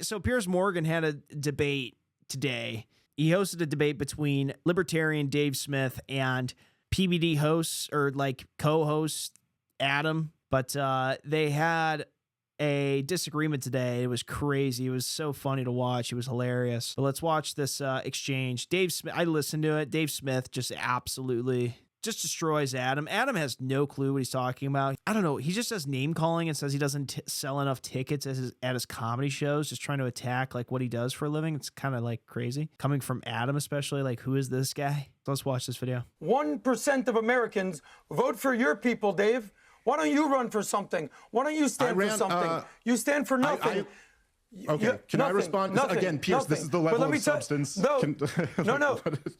So Piers Morgan had a debate today. He hosted a debate between libertarian Dave Smith and PBD hosts or like co-host Adam, but they had a disagreement today. It was crazy. It was so funny to watch. It was hilarious. But let's watch this exchange. Dave Smith, I listened to it. Dave Smith just absolutely just destroys Adam. Adam has no clue what he's talking about. I don't know. He just does name calling and says he doesn't sell enough tickets at his comedy shows, just trying to attack like what he does for a living. It's kind of like crazy coming from Adam, especially like, who is this guy? So let's watch this video. 1% of Americans vote for your people, Dave. Why don't you run for something? Why don't you stand for something? You stand for nothing. Okay, can I respond? Nothing, Again, Piers, this is the level of substance. No.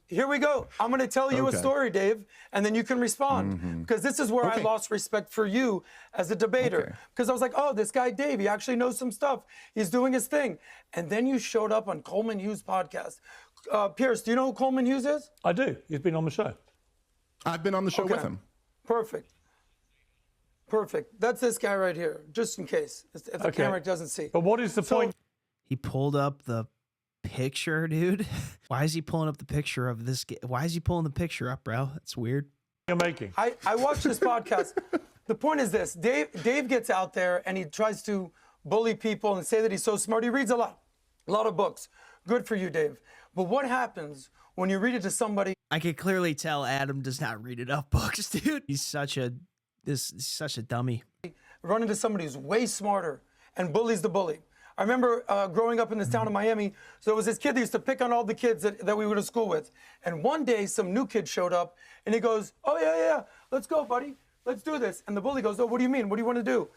Here we go. I'm going to tell you a story, Dave, and then you can respond. Because this is where I lost respect for you as a debater. Because I was like, oh, this guy Dave, he actually knows some stuff. He's doing his thing. And then you showed up on Coleman Hughes' podcast. Piers, do you know who Coleman Hughes is? I do. He's been on the show. I've been on the show with him. Perfect. That's this guy right here, just in case, if the camera doesn't see. But what is the point? He pulled up the picture, dude. Why is he pulling up the picture of this? Why is he pulling the picture up, bro? That's weird. You're making. I watched this podcast. The point is this. Dave gets out there and he tries to bully people and say that he's so smart. He reads a lot of books. Good for you, Dave. But what happens when you read it to somebody? I can clearly tell Adam does not read enough books, dude. He's such a dummy. Run into somebody who's way smarter and bullies the bully. I remember growing up in this town of Miami, so there was this kid that used to pick on all the kids that we went to school with. And one day, some new kid showed up, and he goes, oh, yeah, let's go, buddy. Let's do this. And the bully goes, oh, what do you mean? What do you want to do?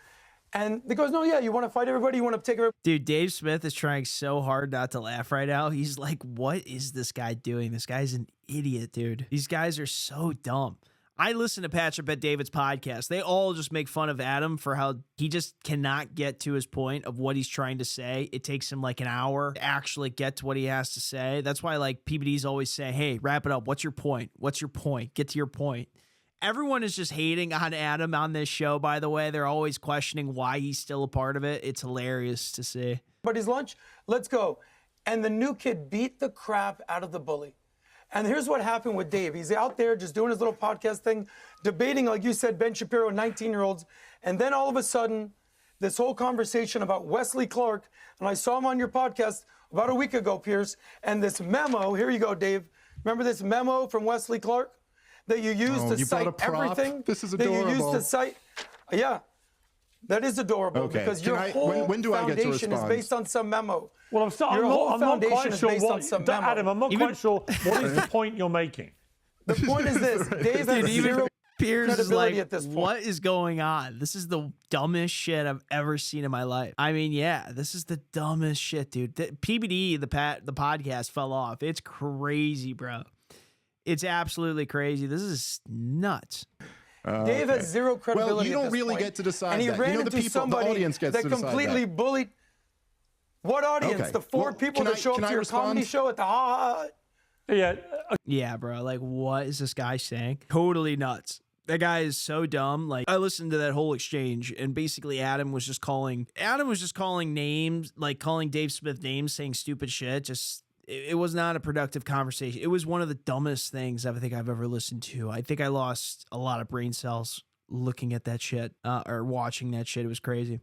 And he goes, no, yeah, you want to fight everybody? You want to take everybody? Dude, Dave Smith is trying so hard not to laugh right now. He's like, what is this guy doing? This guy's an idiot, dude. These guys are so dumb. I listen to Patrick Bet David's podcast. They all just make fun of Adam for how he just cannot get to his point of what he's trying to say. It takes him like an hour to actually get to what he has to say. That's why like PBDs always say, hey, wrap it up. What's your point? What's your point? Get to your point. Everyone is just hating on Adam on this show, by the way. They're always questioning why he's still a part of it. It's hilarious to see. But his lunch, let's go. And the new kid beat the crap out of the bully. And here's what happened with Dave. He's out there just doing his little podcast thing, debating, like you said, Ben Shapiro, 19-year-olds. And then all of a sudden, this whole conversation about Wesley Clark, and I saw him on your podcast about a week ago, Piers, and this memo, here you go, Dave. Remember this memo from Wesley Clark that you used to cite everything? This is adorable. That you used to cite, yeah. That is adorable because your whole foundation is based on some memo. Well, I'm not quite sure what, Adam, I'm not quite sure what is the point you're making. The point is this, Dave has zero Piers is like, at this point. what is going on? This is the dumbest shit I've ever seen in my life. I mean, yeah, this is the dumbest shit, dude. PBD, the podcast fell off. It's crazy, bro. It's absolutely crazy. This is nuts. Dave has zero credibility. Well, you don't at this really point. get to decide and he that. ran You know, into somebody the audience gets that to decide completely that. bullied. What audience? Okay. The four people that show up to your comedy show at the ha. Yeah, bro. Like, what is this guy saying? Totally nuts. That guy is so dumb. Like, I listened to that whole exchange, and basically Adam was just calling names, like calling Dave Smith names, saying stupid shit. Just, it was not a productive conversation. It was one of the dumbest things I think I've ever listened to. I think I lost a lot of brain cells looking at that shit or watching that shit. It was crazy.